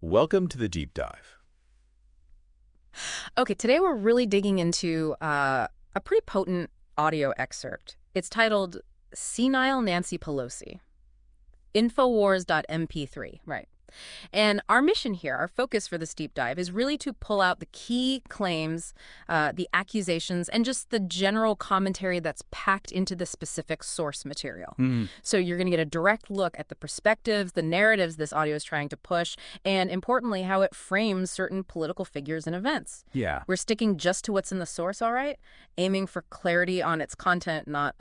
Welcome to the deep dive. Okay, today we're really digging into a pretty potent audio excerpt. It's titled Senile Nancy Pelosi, Infowars.mp3, right. And our mission here, our focus for this deep dive, is really to pull out the key claims, the accusations, and just the general commentary that's packed into the specific source material. So you're going to get a direct look at the perspectives, the narratives this audio is trying to push, and importantly, how it frames certain political figures and events. Yeah. We're sticking just to what's in the source, all right? Aiming for clarity on its content, not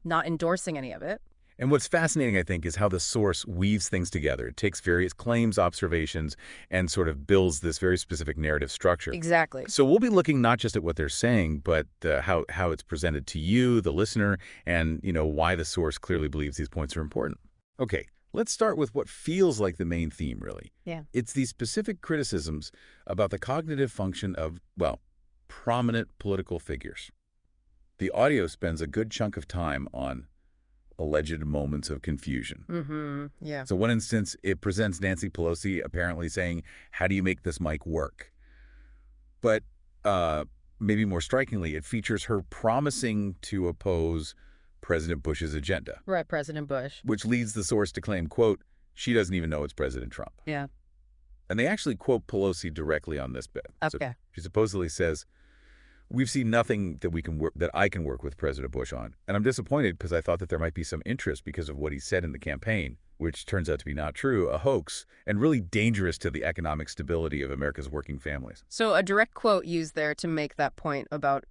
endorsing any of it. And what's fascinating, I think, is how the source weaves things together. It takes various claims, observations, and sort of builds this very specific narrative structure. Exactly. So we'll be looking not just at what they're saying, but how it's presented to you, the listener, and why the source clearly believes these points are important. Okay, let's start with what feels like the main theme, really. Yeah. It's these specific criticisms about the cognitive function of, well, prominent political figures. The audio spends a good chunk of time on alleged moments of confusion. Yeah. So one instance, it presents Nancy Pelosi apparently saying, how do you make this mic work? But maybe more strikingly, it features her promising to oppose President Bush's agenda. Right, President Bush. Which leads the source to claim, quote, she doesn't even know it's President Trump. Yeah. And they actually quote Pelosi directly on this bit. Okay. So she supposedly says, we've seen nothing that I can work with President Bush on. And I'm disappointed because I thought that there might be some interest because of what he said in the campaign, which turns out to be not true, a hoax, and really dangerous to the economic stability of America's working families. So a direct quote used there to make that point about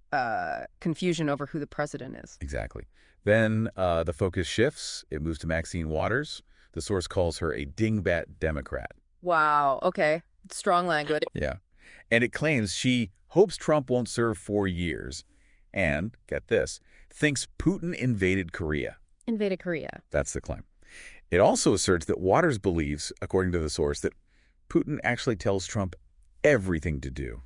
confusion over who the president is. Exactly. Then the focus shifts. It moves to Maxine Waters. The source calls her a dingbat Democrat. Wow. Okay. Strong language. Yeah. And it claims she hopes Trump won't serve 4 years and, get this, thinks Putin invaded Korea. Invaded Korea. That's the claim. It also asserts that Waters believes, according to the source, that Putin actually tells Trump everything to do,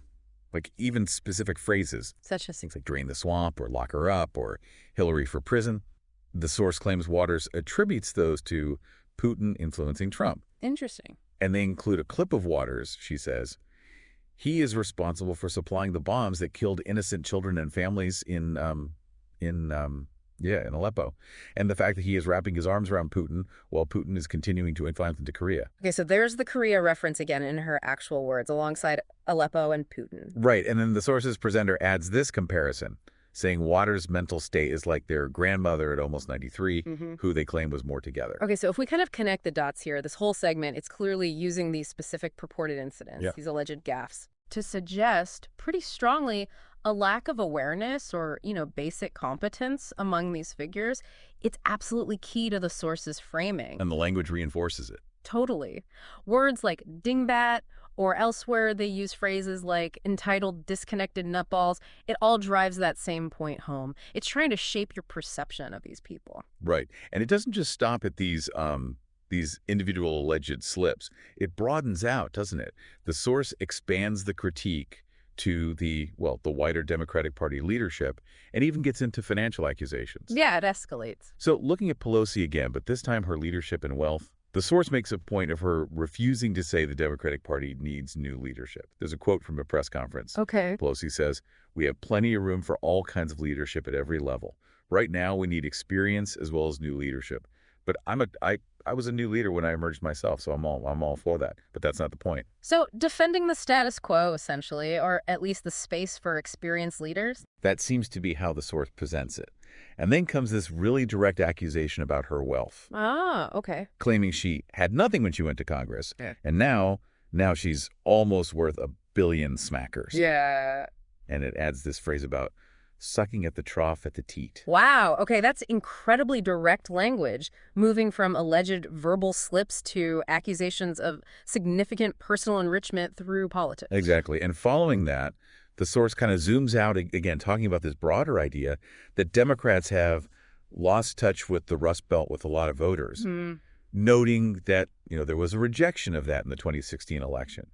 like even specific phrases. Such as Things like drain the swamp or lock her up or Hillary for prison. The source claims Waters attributes those to Putin influencing Trump. Interesting. And they include a clip of Waters, she says. He is responsible for supplying the bombs that killed innocent children and families in Aleppo. And the fact that he is wrapping his arms around Putin while Putin is continuing to influence into Korea. Okay, so there's the Korea reference again in her actual words, alongside Aleppo and Putin. Right, and then the source's presenter adds this comparison, saying Waters' mental state is like their grandmother at almost 93, who they claim was more together. Okay, so if we kind of connect the dots here, this whole segment, it's clearly using these specific purported incidents, these alleged gaffes, to suggest pretty strongly a lack of awareness or, basic competence among these figures. It's absolutely key to the source's framing. And the language reinforces it. Totally. Words like dingbat, or elsewhere they use phrases like entitled disconnected nutballs. It all drives that same point home. It's trying to shape your perception of these people. Right. And it doesn't just stop at these individual alleged slips. It broadens out, doesn't it? The source expands the critique to the wider Democratic Party leadership and even gets into financial accusations. Yeah, it escalates. So looking at Pelosi again, but this time her leadership and wealth, the source makes a point of her refusing to say the Democratic Party needs new leadership. There's a quote from a press conference. Okay. Pelosi says, we have plenty of room for all kinds of leadership at every level. Right now, we need experience as well as new leadership. But I was a new leader when I emerged myself, so I'm all for that. But that's not the point. So defending the status quo, essentially, or at least the space for experienced leaders? That seems to be how the source presents it. And then comes this really direct accusation about her wealth. Ah, okay. Claiming she had nothing when she went to Congress. Yeah. And now she's almost worth $1 billion smackers. Yeah. And it adds this phrase about sucking at the trough at the teat. Wow. Okay, that's incredibly direct language, moving from alleged verbal slips to accusations of significant personal enrichment through politics. Exactly. And following that, the source kind of zooms out again, talking about this broader idea that Democrats have lost touch with the Rust Belt with a lot of voters, noting that, there was a rejection of that in the 2016 election.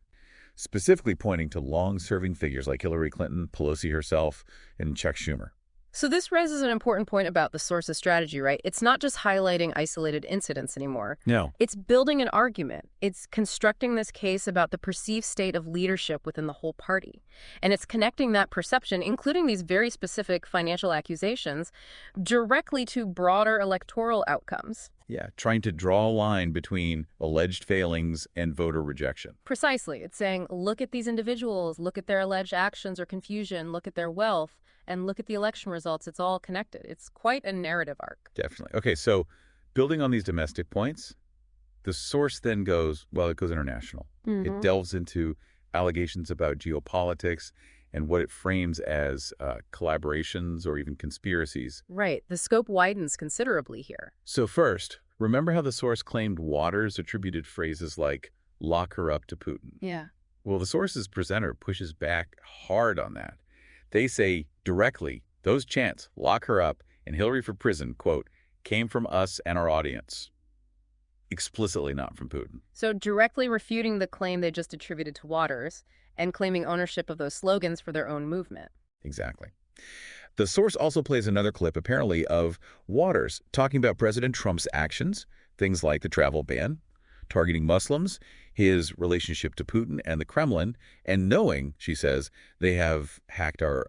Specifically pointing to long-serving figures like Hillary Clinton, Pelosi herself, and Chuck Schumer. So this raises an important point about the source's strategy, right? It's not just highlighting isolated incidents anymore. No. It's building an argument. It's constructing this case about the perceived state of leadership within the whole party. And it's connecting that perception, including these very specific financial accusations, directly to broader electoral outcomes. Yeah, trying to draw a line between alleged failings and voter rejection. Precisely. It's saying, look at these individuals, look at their alleged actions or confusion, look at their wealth, and look at the election results. It's all connected. It's quite a narrative arc. Definitely. Okay, so building on these domestic points, the source then goes, well, it goes international. It delves into allegations about geopolitics and what it frames as collaborations or even conspiracies. Right. The scope widens considerably here. So first, remember how the source claimed Waters attributed phrases like, lock her up to Putin? Yeah. Well, the source's presenter pushes back hard on that. They say directly, those chants, lock her up and Hillary for prison, quote, came from us and our audience. Explicitly not from Putin. So directly refuting the claim they just attributed to Waters and claiming ownership of those slogans for their own movement. Exactly. The source also plays another clip, apparently, of Waters talking about President Trump's actions, things like the travel ban, targeting Muslims, his relationship to Putin and the Kremlin, and knowing, she says, they have hacked our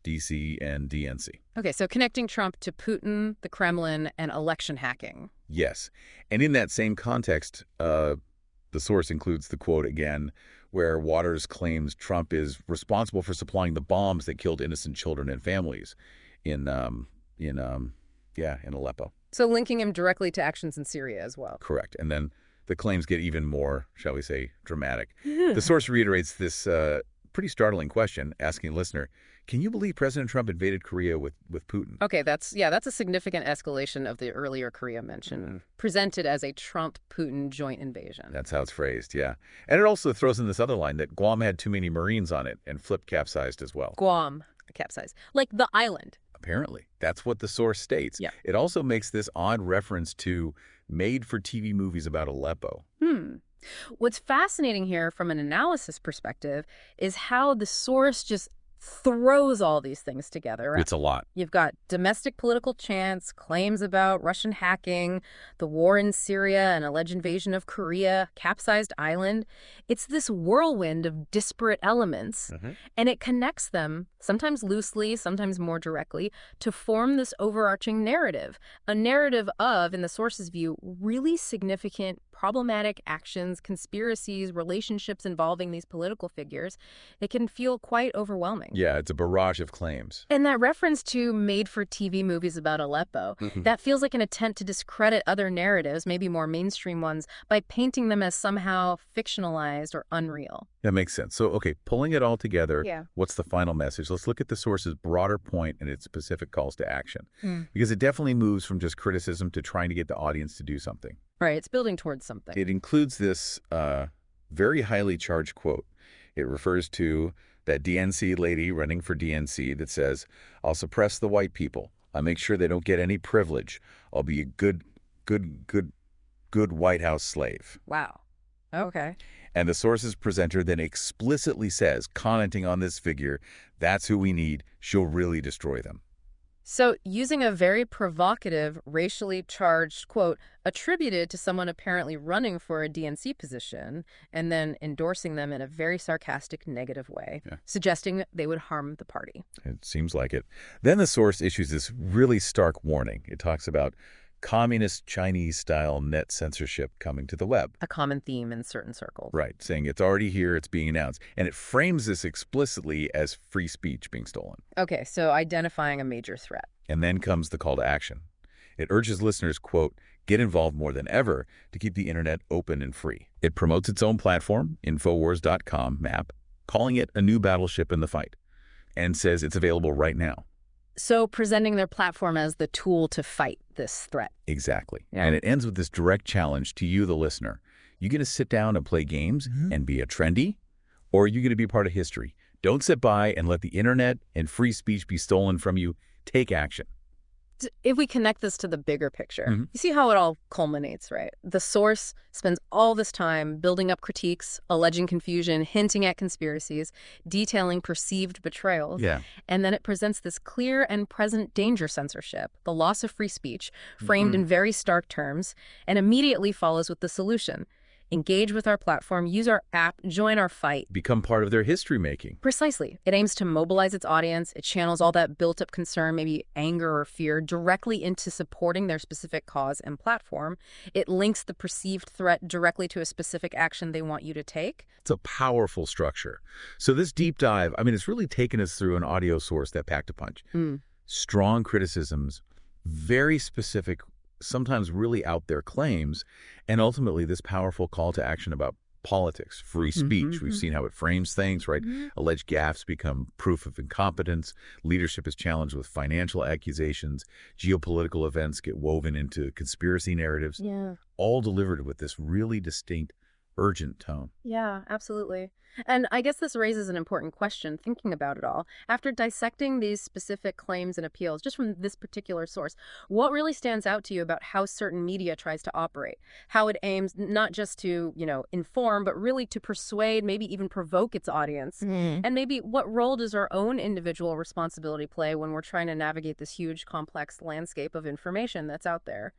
DC and DNC. Okay, so connecting Trump to Putin, the Kremlin, and election hacking. Yes. And in that same context, the source includes the quote again, where Waters claims Trump is responsible for supplying the bombs that killed innocent children and families in Aleppo. So linking him directly to actions in Syria as well. Correct. And then the claims get even more, shall we say, dramatic. The source reiterates this pretty startling question, asking a listener, can you believe President Trump invaded Korea with Putin? Okay, that's a significant escalation of the earlier Korea mention, presented as a Trump-Putin joint invasion. That's how it's phrased, yeah. And it also throws in this other line that Guam had too many Marines on it and Flip capsized as well. Guam capsized. Like the island. Apparently. That's what the source states. Yeah. It also makes this odd reference to made-for-TV movies about Aleppo. What's fascinating here from an analysis perspective is how the source just throws all these things together. It's a lot. You've got domestic political chants, claims about Russian hacking, the war in Syria, an alleged invasion of Korea, capsized island. It's this whirlwind of disparate elements, and it connects them, sometimes loosely, sometimes more directly, to form this overarching narrative. A narrative of, in the source's view, really significant problematic actions, conspiracies, relationships involving these political figures. It can feel quite overwhelming. Yeah, it's a barrage of claims. And that reference to made-for-TV movies about Aleppo, that feels like an attempt to discredit other narratives, maybe more mainstream ones, by painting them as somehow fictionalized or unreal. That makes sense. So, okay, pulling it all together, what's the final message? Let's look at the source's broader point and its specific calls to action. Because it definitely moves from just criticism to trying to get the audience to do something. Right, it's building towards something. It includes this very highly charged quote. It refers to that DNC lady running for DNC that says, I'll suppress the white people. I'll make sure they don't get any privilege. I'll be a good White House slave. Wow. Okay. And the source's presenter then explicitly says, commenting on this figure, that's who we need. She'll really destroy them. So using a very provocative, racially charged quote attributed to someone apparently running for a DNC position and then endorsing them in a very sarcastic, negative way, suggesting they would harm the party. It seems like it. Then the source issues this really stark warning. It talks about communist Chinese-style net censorship coming to the web. A common theme in certain circles. Right, saying it's already here, it's being announced. And it frames this explicitly as free speech being stolen. Okay, so identifying a major threat. And then comes the call to action. It urges listeners, quote, get involved more than ever to keep the internet open and free. It promotes its own platform, Infowars.com map, calling it a new battleship in the fight, and says it's available right now. So presenting their platform as the tool to fight this threat. Exactly. And it ends with this direct challenge to you, the listener. You going to sit down and play games and be a trendy? Or are you going to be part of history? Don't sit by and let the internet and free speech be stolen from you. Take action. If we connect this to the bigger picture, Hmm. you see how it all culminates, right? The source spends all this time building up critiques, alleging confusion, hinting at conspiracies, detailing perceived betrayals, Yeah. and then it presents this clear and present danger censorship, the loss of free speech, framed Hmm. in very stark terms, and immediately follows with the solution. Engage with our platform, use our app, join our fight. Become part of their history making. Precisely. It aims to mobilize its audience. It channels all that built-up concern, maybe anger or fear, directly into supporting their specific cause and platform. It links the perceived threat directly to a specific action they want you to take. It's a powerful structure. So this deep dive, I mean, it's really taken us through an audio source that packed a punch. Mm. Strong criticisms, very specific, sometimes really out there claims, and ultimately this powerful call to action about politics, free speech. We've seen how it frames things, right? Mhm. Alleged gaffes become proof of incompetence. Leadership is challenged with financial accusations. Geopolitical events get woven into conspiracy narratives, Yeah. all delivered with this really distinct, urgent tone. Yeah, absolutely. And I guess this raises an important question, thinking about it all. After dissecting these specific claims and appeals, just from this particular source, what really stands out to you about how certain media tries to operate? How it aims not just to, inform, but really to persuade, maybe even provoke its audience? And maybe what role does our own individual responsibility play when we're trying to navigate this huge, complex landscape of information that's out there?